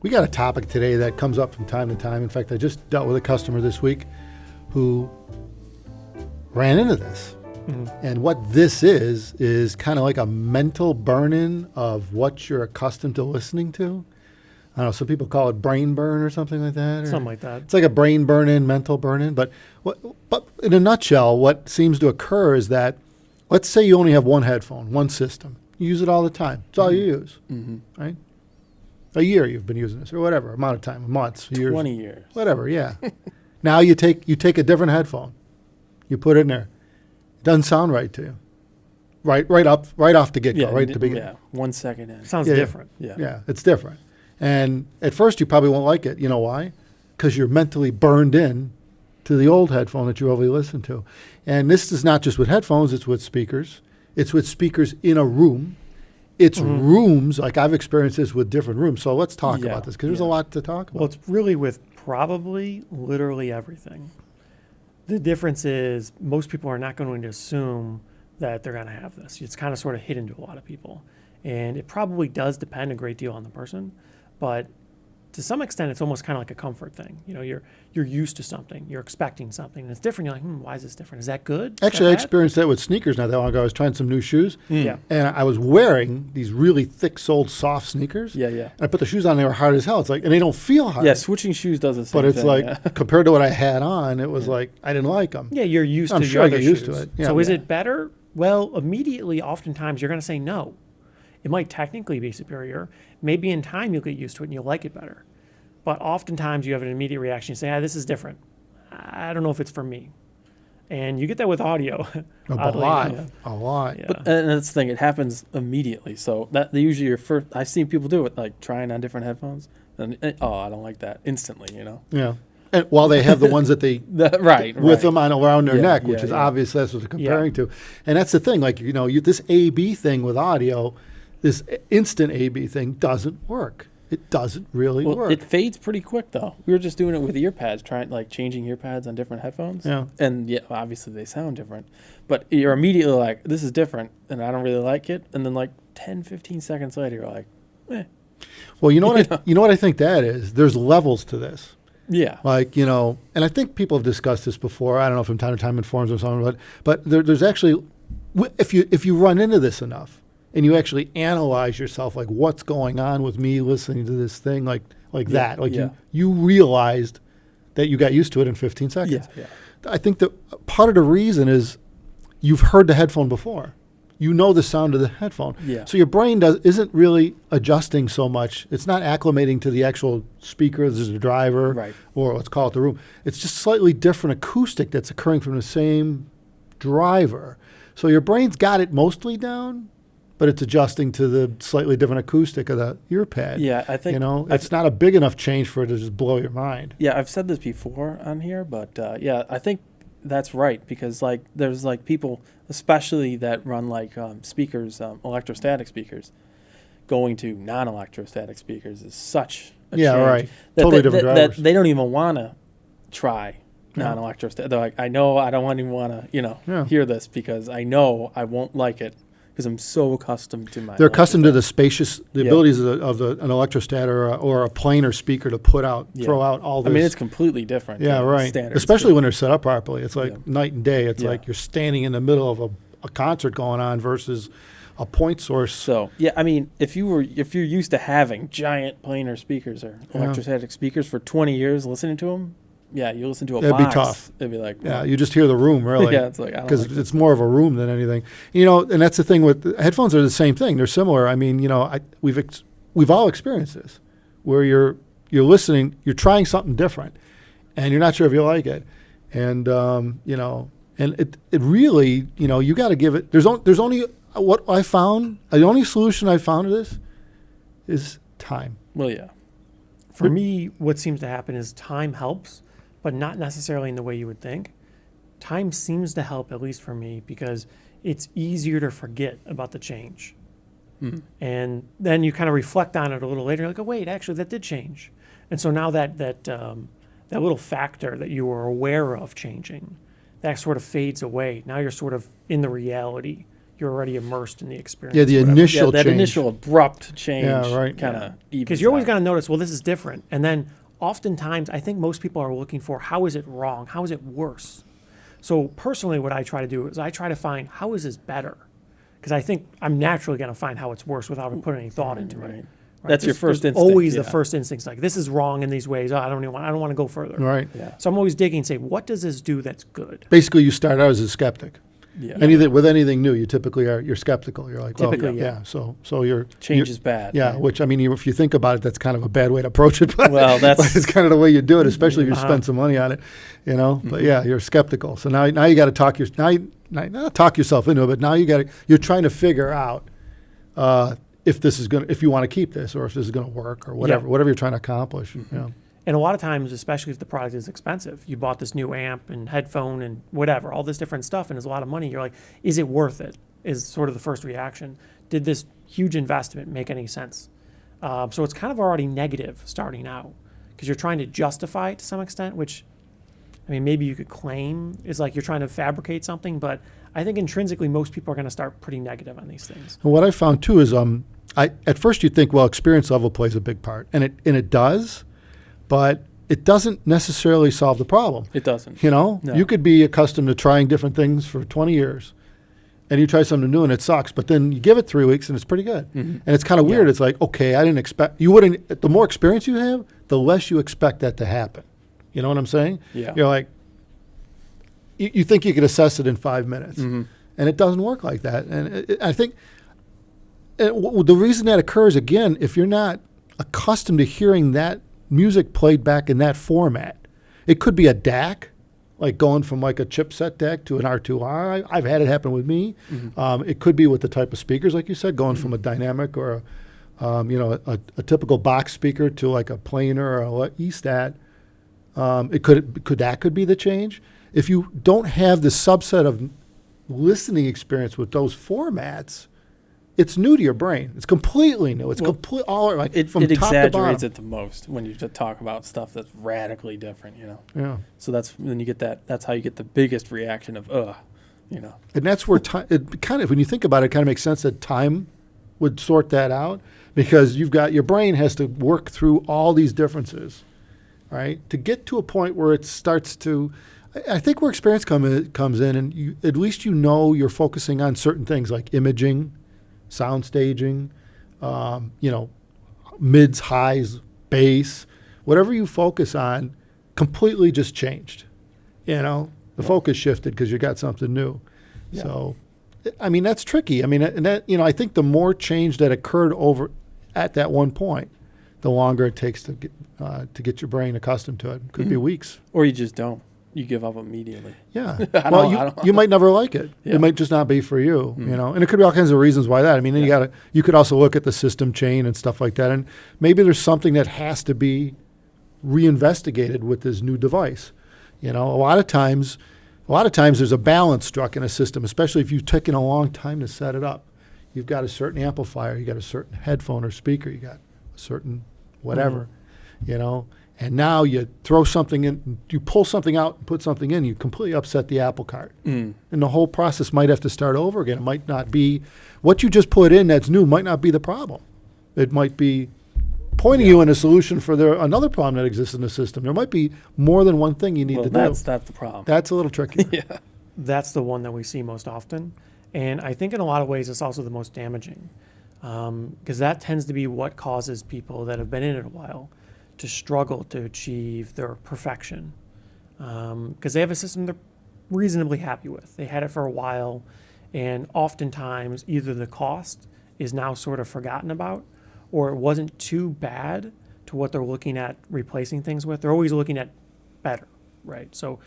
We got a topic today that comes up from time to time. In fact, I just dealt with a customer this week who ran into this. Mm-hmm. And what this is kind of like a mental burn-in of what you're accustomed to listening to. I don't know, some people call it brain burn or something like that. Something like that. It's like a brain burn-in, mental burn-in. But in a nutshell, what seems to occur is that, let's say you only have one headphone, one system. You use it all the time. It's all you use, right? A year you've been using this, or whatever amount of time, months, years, 20 years, whatever. Yeah. Now you take a different headphone, you put it in there. It doesn't sound right to you, right off the get go, right at the beginning. Yeah, 1 second in. Sounds different. Yeah, it's different. And at first you probably won't like it. You know why? Because you're mentally burned in to the old headphone that you overly listen to. And this is not just with headphones; it's with speakers. It's with speakers in a room. It's rooms, like I've experienced this with different rooms. So let's talk about this because there's a lot to talk about. Well, it's really with probably literally everything. The difference is most people are not going to assume that they're going to have this. It's kind of sort of hidden to a lot of people. And it probably does depend a great deal on the person. But to some extent, it's almost kind of like a comfort thing. You know, you're used to something. You're expecting something. And it's different. You're like, why is this different? Is that good? Actually, I experienced that with sneakers not that long ago. I was trying some new shoes. Yeah. And I was wearing these really thick-soled, soft sneakers. Yeah. And I put the shoes on, they were hard as hell. It's like, and they don't feel hard. Yeah, switching shoes does the same But it's thing, like, compared to what I had on, it was like, I didn't like them. Yeah, you're used I'm to sure your I other get used shoes. to it. Yeah. So is it better? Well, immediately, oftentimes, you're going to say no. It might technically be superior. Maybe in time, you'll get used to it and you'll like it better. But oftentimes, you have an immediate reaction. You say, this is different. I don't know if it's for me. And you get that with audio. A lot. Yeah. But and that's the thing, it happens immediately. So that usually your first, I've seen people do it, like trying on different headphones. And I don't like that instantly, you know? Yeah. And while they have the ones that they with them on around their neck, which is obvious, that's what they're comparing to. And that's the thing, like, you know, this A/B thing with audio, this instant A/B thing doesn't work. It doesn't really work. It fades pretty quick, though. We were just doing it with earpads, changing earpads on different headphones. Yeah. And obviously they sound different. But you're immediately like, this is different, and I don't really like it. And then like 10, 15 seconds later, you're like, eh. Well, you know what I think that is? There's levels to this. Yeah. Like, you know, and I think people have discussed this before. I don't know, from time to time in forums or something, but there's actually, if you run into this enough, and you actually analyze yourself, like what's going on with me listening to this thing, like that. Like you realized that you got used to it in 15 seconds. Yeah. I think that part of the reason is you've heard the headphone before. You know the sound of the headphone. Yeah. So your brain isn't really adjusting so much. It's not acclimating to the actual speaker, there's a driver, or let's call it the room. It's just slightly different acoustic that's occurring from the same driver. So your brain's got it mostly down, but it's adjusting to the slightly different acoustic of the ear pad. Yeah, I think... it's not a big enough change for it to just blow your mind. Yeah, I've said this before on here, but I think that's right, because like there's like people, especially that run like speakers, electrostatic speakers, going to non-electrostatic speakers is such a change. Yeah, right. Totally different drivers. That they don't even want to try non-electrostatic. They're like, I know I don't even want to, hear this because I know I won't like it. Because I'm so accustomed to they're accustomed to the abilities of an electrostat or a planar speaker to throw out all this. I mean, it's completely different. Yeah, right. Especially when they're set up properly. It's like night and day. It's like you're standing in the middle of a concert going on versus a point source. So, I mean, if you're used to having giant planar speakers or electrostatic speakers for 20 years listening to them, you listen to a box. It'd be tough. It'd be like, you just hear the room, really. It's like, because it's more of a room than anything. You know, and that's the thing with headphones are the same thing. They're similar. I mean, you know, we've all experienced this, where you're listening, you're trying something different, and you're not sure if you like it, and you know, and it really, you know, you got to give it. There's only what I found. The only solution I found to this is time. Well, yeah. For me, what seems to happen is time helps, but not necessarily in the way you would think. Time seems to help, at least for me, because it's easier to forget about the change. Mm-hmm. And then you kind of reflect on it a little later, like, oh, wait, actually, that did change. And so now that little factor that you were aware of changing, that sort of fades away. Now you're sort of in the reality. you're already immersed in the experience. Yeah, the whatever. initial Yeah, that change. initial abrupt change. Yeah, right. Kind of Because you're always going to notice, well, this is different. And then oftentimes, I think most people are looking for, how is it wrong? How is it worse? So personally, what I try to do is I try to find, how is this better? Because I think I'm naturally going to find how it's worse without putting any thought into it. Right. Right? That's your first there's instinct. always yeah. the first instinct. Like, this is wrong in these ways. Oh, I don't want to go further. Right. Yeah. So I'm always digging and say, what does this do that's good? Basically, you start out as a skeptic. Yeah. Anything with anything new, you typically you're skeptical. You're like, well, Typically, yeah. So you're Change you're- is bad. Yeah, right? which I mean, if you think about it, that's kind of a bad way to approach it. But, Well, that's- but it's kind of the way you do it, especially if you Uh-huh. spend some money on it, you know. But yeah, you're skeptical. So now you got to talk not talk yourself into it, but now you're trying to figure out if you want to keep this or if this is going to work or whatever you're trying to accomplish. Yeah. And a lot of times, especially if the product is expensive, you bought this new amp and headphone and whatever, all this different stuff, and it's a lot of money. You're like, is it worth it? Is sort of the first reaction. Did this huge investment make any sense? So it's kind of already negative starting out because you're trying to justify it to some extent, which, I mean, maybe you could claim is like you're trying to fabricate something, but I think intrinsically most people are going to start pretty negative on these things. And what I found too is at first you think, well, experience level plays a big part, and it does, but it doesn't necessarily solve the problem. It doesn't. You know, No. you could be accustomed to trying different things for 20 years, and you try something new and it sucks, but then you give it 3 weeks and it's pretty good. And it's kind of weird. Yeah. It's like, okay, I didn't expect, you wouldn't, the more experience you have, the less you expect that to happen. You know what I'm saying? Yeah. You're like, you think you could assess it in 5 minutes, and it doesn't work like that. And I think the reason that occurs, again, if you're not accustomed to hearing that music played back in that format, it could be a DAC, like going from like a chipset DAC to an R2R. I've had it happen with me. It could be with the type of speakers, like you said, going from a dynamic or a typical box speaker to like a planar or a E-stat. It could be the change. If you don't have the subset of listening experience with those formats, it's new to your brain. It's completely new. It's all like It from top to exaggerates bottom. it the most when you talk about stuff that's radically different, you know. Yeah, So that's when you get that's how you get the biggest reaction of you know. and that's where time. It kind of, when you think about it, it kind of makes sense that time would sort that out, because your brain has to work through all these differences, right, to get to a point where it starts to. I think where experience comes in, and at least you're focusing on certain things like imaging, sound staging, mids, highs, bass, whatever you focus on, completely just changed. The focus shifted because you got something new. Yeah. So, I mean, that's tricky. I mean, and that, I think the more change that occurred over at that one point, the longer it takes to get your brain accustomed to it. Could be weeks. Or you just don't. You give up immediately. Yeah. I Well, don't- you might never like it. Yeah. It might just not be for you, and it could be all kinds of reasons why that. I mean, then you could also look at the system chain and stuff like that, and maybe there's something that has to be reinvestigated with this new device. A lot of times there's a balance struck in a system, especially if you've taken a long time to set it up. You've got a certain amplifier, you got a certain headphone or speaker, you got a certain whatever, and now you throw something in, you pull something out and put something in, you completely upset the apple cart. And the whole process might have to start over again. It might not be, what you just put in that's new might not be the problem. It might be pointing you in a solution for another problem that exists in the system. There might be more than one thing you need to do. That's the problem. That's a little tricky. Yeah. That's the one that we see most often. And I think in a lot of ways it's also the most damaging, because that tends to be what causes people that have been in it a while to struggle to achieve their perfection, because they have a system they're reasonably happy with. They had it for a while, and oftentimes either the cost is now sort of forgotten about, or it wasn't too bad to what they're looking at replacing things with. They're always looking at better, right? So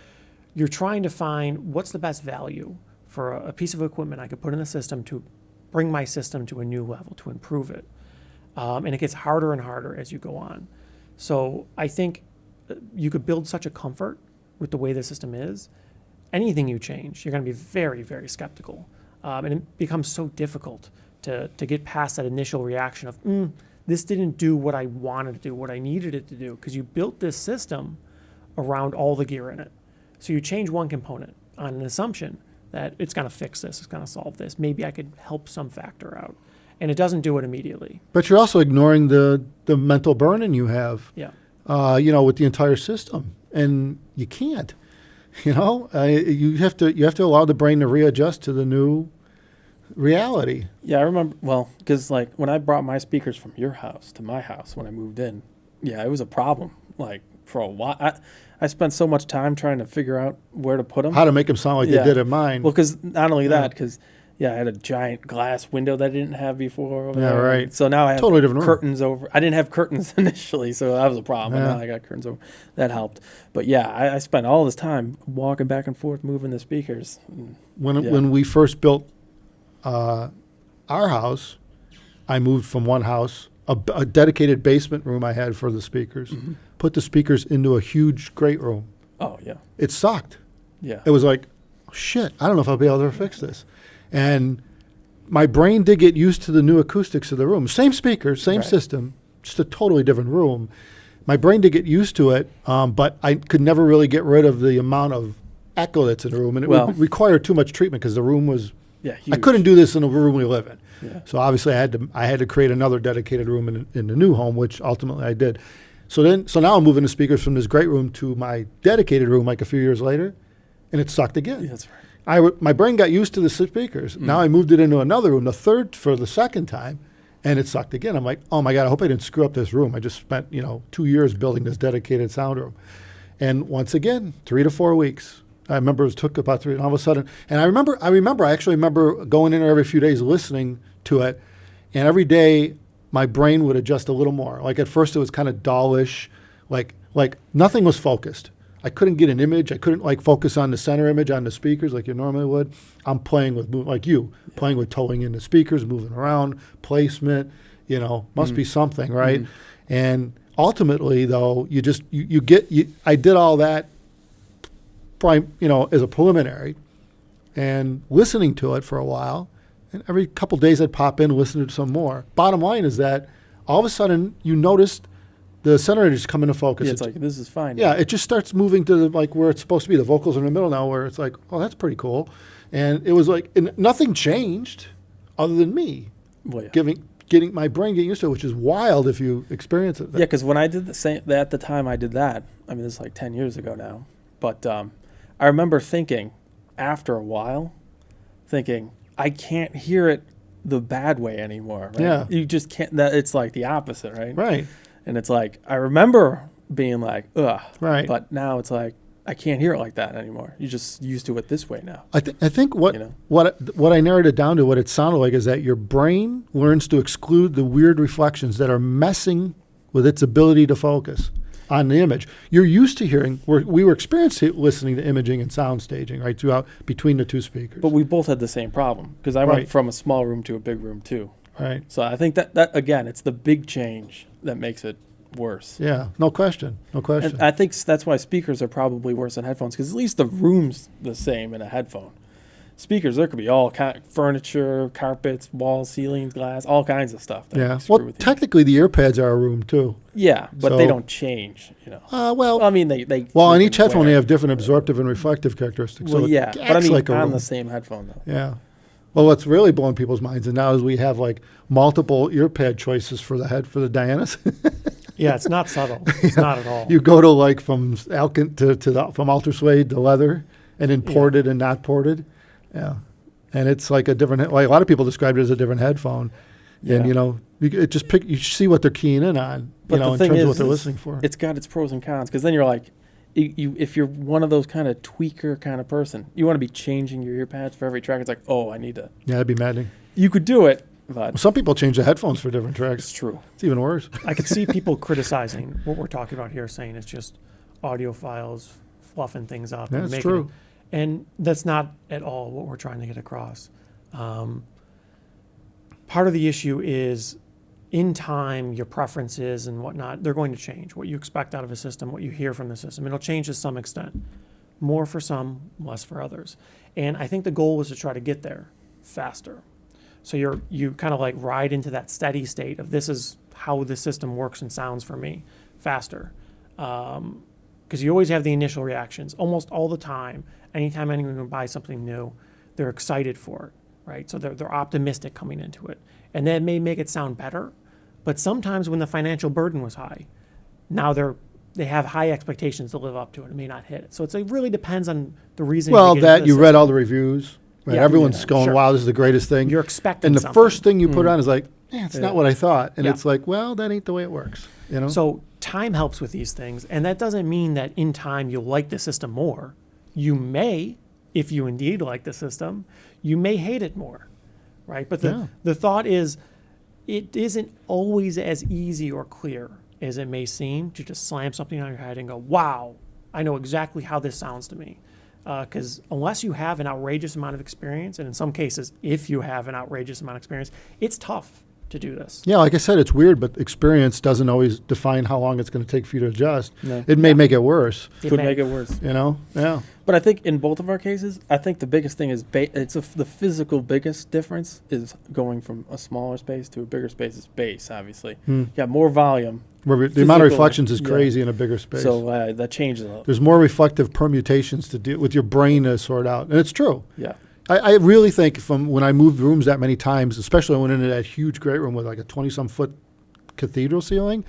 you're trying to find what's the best value for a piece of equipment I could put in the system to bring my system to a new level, to improve it. And it gets harder and harder as you go on. So I think you could build such a comfort with the way the system is. Anything you change, you're going to be very, very skeptical. And it becomes so difficult to get past that initial reaction of, this didn't do what I wanted to do, what I needed it to do, because you built this system around all the gear in it. So you change one component on an assumption that it's going to fix this, it's going to solve this. Maybe I could help some factor out. And it doesn't do it immediately. But you're also ignoring the mental burden you have, Yeah. with the entire system, and you can't. You have to allow the brain to readjust to the new reality. Yeah, I remember, well, because like when I brought my speakers from your house to my house when I moved in, yeah, it was a problem. Like for a while, I spent so much time trying to figure out where to put them. How to make them sound like Yeah. they did at mine. Well, because not only Yeah. that, because I had a giant glass window that I didn't have before. over Yeah, there. right. So now I have Totally different room. curtains over. I didn't have curtains initially, so that was a problem. Yeah. Now I got curtains over. That helped. But yeah, I spent all this time walking back and forth, moving the speakers. Yeah. When we first built our house, I moved from one house, a dedicated basement room I had for the speakers, Mhm. put the speakers into a huge great room. Oh yeah, It sucked. yeah. It was like, shit, I don't know if I'll be able to fix this. And my brain did get used to the new acoustics of the room. Same speakers, same Right. system, just a totally different room. My brain did get used to it, but I could never really get rid of the amount of echo that's in the room. And it Well- would require too much treatment because the room was, Yeah, I couldn't do this in the room we live in. Yeah. So obviously I had to create another dedicated room in the new home, which ultimately I did. So now I'm moving the speakers from this great room to my dedicated room like a few years later, and it sucked again. That's right. My brain got used to the speakers. Now I moved it into another room, for the second time, and it sucked again. I'm like, oh my God, I hope I didn't screw up this room. I just spent 2 years building this dedicated sound room, and once again, 3 to 4 weeks. I remember it took about 3, and all of a sudden, and I actually remember going in there every few days listening to it, and every day my brain would adjust a little more. Like at first it was kind of dullish, like nothing was focused. I couldn't get an image. I couldn't focus on the center image on the speakers like you normally would. I'm playing with playing with towing in the speakers, moving around, placement. Must be something, right? And ultimately, though, I did all that, as a preliminary, and listening to it for a while. And every couple days I'd pop in, listen to some more. Bottom line is that all of a sudden you noticed the center image is coming into focus. Yeah, it's like this is fine. Yeah, it just starts moving to where it's supposed to be. The vocals are in the middle now, where it's like, oh, that's pretty cool. And it was like, and nothing changed other than me Well, yeah. getting my brain getting used to it, which is wild if you experience it. Yeah, because when I did the same at the time I did that, I mean, this is like 10 years ago now, but I remember thinking after a while, I can't hear it the bad way anymore. Right? Yeah. You just can't. It's like the opposite, right? Right. And it's like I remember being like, ugh. Right. But now it's like I can't hear it like that anymore. You're just used to it this way now. I think what I narrowed it down to, what it sounded like, is that your brain learns to exclude the weird reflections that are messing with its ability to focus on the image. You're used to hearing. We were experienced listening to imaging and sound staging right throughout between the two speakers. But we both had the same problem because I Right. went from a small room to a big room too. Right. So I think that again, it's the big change that makes it worse. Yeah. No question. No question. And I think that's why speakers are probably worse than headphones because at least the room's the same in a headphone. Speakers, there could be all kind furniture, carpets, walls, ceilings, glass, all kinds of stuff. That Yeah. screw Well, with you. technically, the earpads are a room too. Yeah, but So- they don't change. Well, I mean, they well, you on can each headphone, wear they it. have different absorptive and reflective characteristics. Well, so yeah, it but I acts mean, like a on room. the same headphone though. Yeah. Well, what's really blowing people's minds and now is we have multiple earpad choices for the Dianas. Yeah, it's not subtle. It's not at all. You go to from Alkin from Ultra Suede to leather, and then Yeah. ported and not ported. Yeah, and it's like a different. Like a lot of people describe it as a different headphone, and Yeah. it just you see what they're keying in on. But the in thing terms of is, what they're listening for. It's got its pros and cons because then you're like, if you're one of those kind of tweaker kind of person, you want to be changing your ear pads for every track. It's like, oh, I need to. Yeah, that'd be maddening. You could do it, but Some people change the headphones for different it's tracks. true. It's even worse. I could see people criticizing what we're talking about here, saying it's just audiophiles fluffing things up. Yeah, and it's making true. it- and that's not at all what we're trying to get across. Part of the issue is in time, your preferences and whatnot, they're going to change. What you expect out of a system, what you hear from the system, it'll change to some extent. More for some, less for others. And I think the goal was to try to get there faster. So you kind of ride into that steady state of this is how the system works and sounds for me faster. Because you always have the initial reactions almost all the time. Anytime anyone can buy something new, they're excited for it, right? So they're optimistic coming into it. And that may make it sound better, but sometimes when the financial burden was high, now they have high expectations to live up to it and may not hit it. So it really depends on the reason. Well, that you read all the reviews. Right? Yeah, Everyone's yeah, going, sure. wow, this is the greatest thing. You're expecting and the something. first thing you put on is like, it's Yeah. not what I thought. And Yeah. it's like, well, that ain't the way it works. You know? So time helps with these things, and that doesn't mean that in time you'll like the system more. You may, if you indeed like the system, you may hate it more, right? But Yeah. the thought is, it isn't always as easy or clear as it may seem to just slam something on your head and go, wow, I know exactly how this sounds to me. Because unless you have an outrageous amount of experience, and in some cases, if you have an outrageous amount of experience, it's tough to do this. Yeah, like I said, it's weird, but experience doesn't always define how long it's going to take for you to adjust. No. It may make it worse, Could may. make it worse. you know? Yeah. But I think in both of our cases, I think the biggest thing is the physical biggest difference is going from a smaller space to a bigger space is bass, obviously. You got more volume, The amount of Physical, reflections is yeah. crazy in a bigger space. so that changes a lot. There's more reflective permutations to do with your brain to sort out. And it's true. Yeah. I really think from when I moved rooms that many times, especially when I went into that huge great room with like a 20-some foot cathedral ceiling,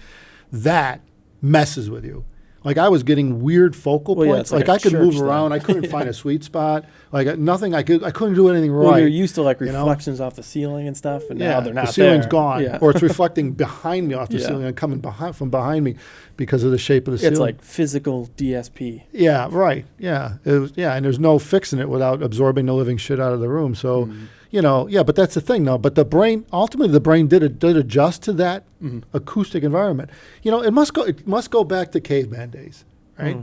that messes with you. Like I was getting weird focal Well, yeah, points. it's like Like a I could move church thing. around. I couldn't find a sweet spot. Like nothing. I couldn't do anything Well, right. you're used to like you know? reflections off the ceiling and stuff, and Yeah, now they're not the ceiling's there. gone, Yeah. or it's reflecting behind me off the Yeah. ceiling and coming from behind me because of the shape of the ceiling. It's like physical DSP. Yeah, right. Yeah, and there's no fixing it without absorbing the living shit out of the room. So, but that's the thing, though. But the brain did adjust to that acoustic environment. It must go back to caveman days, right?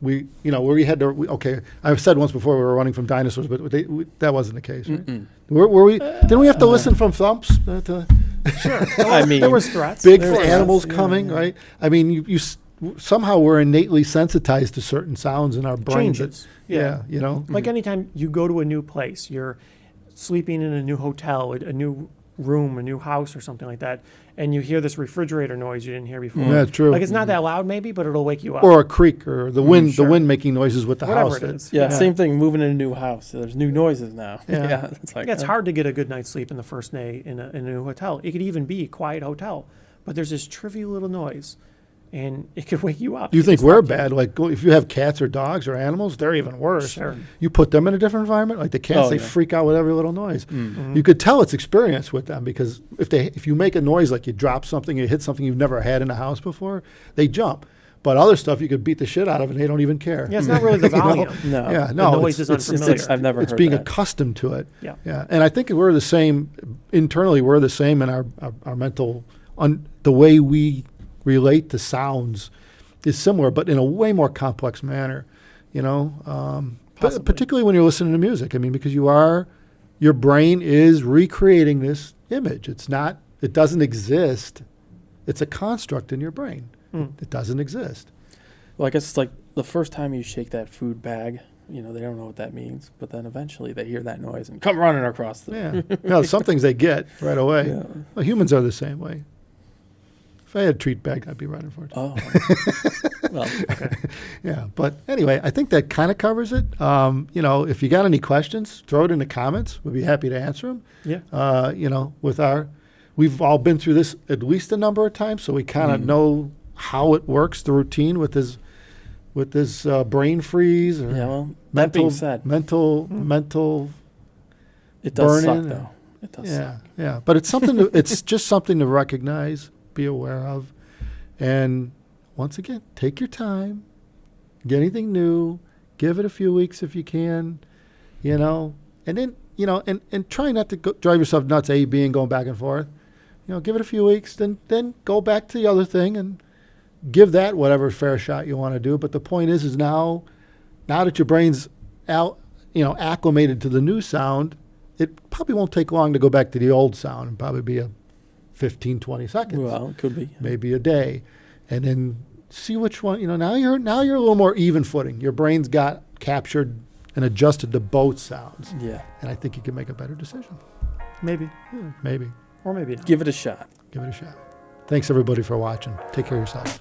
We, where we had to. I've said once before we were running from dinosaurs, but that wasn't the case, right? Were we? Didn't we have to listen from thumps? Sure. I mean, there was threats. Big There was animals threats. coming, right? I mean, you somehow we're innately sensitized to certain sounds in our brains. Changes. Yeah, Like anytime you go to a new place, you're sleeping in a new hotel, a new room, a new house or something like that, and you hear this refrigerator noise you didn't hear before. Yeah, it's true. Like it's not that loud maybe, but it'll wake you up. Or a creak, or the wind, sure. the wind making noises with the Whatever house. it is. Yeah, same thing. Moving in a new house, there's new noises now. Yeah. It's like Yeah, it's hard to get a good night's sleep in the first day in a new hotel. It could even be a quiet hotel, but there's this trivial little noise, and it could wake you up. Do you think It's we're not bad? Like if you have cats or dogs or animals, they're even worse. Sure. You put them in a different environment, like the cats, Oh, they yeah. freak out with every little noise. Mhm. You could tell it's experience with them because if you make a noise like you drop something, you hit something you've never had in a house before, they jump. But other stuff you could beat the shit out of and they don't even care. Yeah, it's not really the You know? volume. No. Yeah, The no, noise is unfamiliar. I've never it's heard being that. accustomed to it. Yeah. Yeah, and I think we're the same internally. We're the same in our mental, the way we relate to sounds is similar, but in a way more complex manner. Possibly. Particularly when you're listening to music. I mean, because your brain is recreating this image. It doesn't exist. It's a construct in your brain. It doesn't exist. Well, I guess it's like the first time you shake that food bag, they don't know what that means, but then eventually they hear that noise and come running across the. Yeah, some things they get right away. Yeah. Well, humans are the same way. If I had a treat bag, I'd be running for it. Oh. Well, Yeah, but anyway, I think that kind of covers it. If you got any questions, throw it in the comments. We'd be happy to answer them. Yeah. We've all been through this at least a number of times, so we kind of know how it works, the routine with this brain freeze or yeah. Well, that being said, mental. it does suck burn-in though. It does Yeah, suck. yeah, but it's something. It's just something to recognize, be aware of, and once again, take your time. Get anything new, give it a few weeks if you can, and then and try not to drive yourself nuts. A, B, and going back and forth. Give it a few weeks, then go back to the other thing and give that whatever fair shot you want to do. But the point is now that your brain's out, acclimated to the new sound, it probably won't take long to go back to the old sound. It'll probably be a 15, 20 seconds, Well, it could be. maybe a day, and then see which one. Now you're a little more even footing. Your brain's got captured and adjusted to both sounds, Yeah. and I think you can make a better decision. Maybe. Maybe Or maybe not. Give it a shot. give it a shot. Thanks everybody for watching. Take care of yourselves.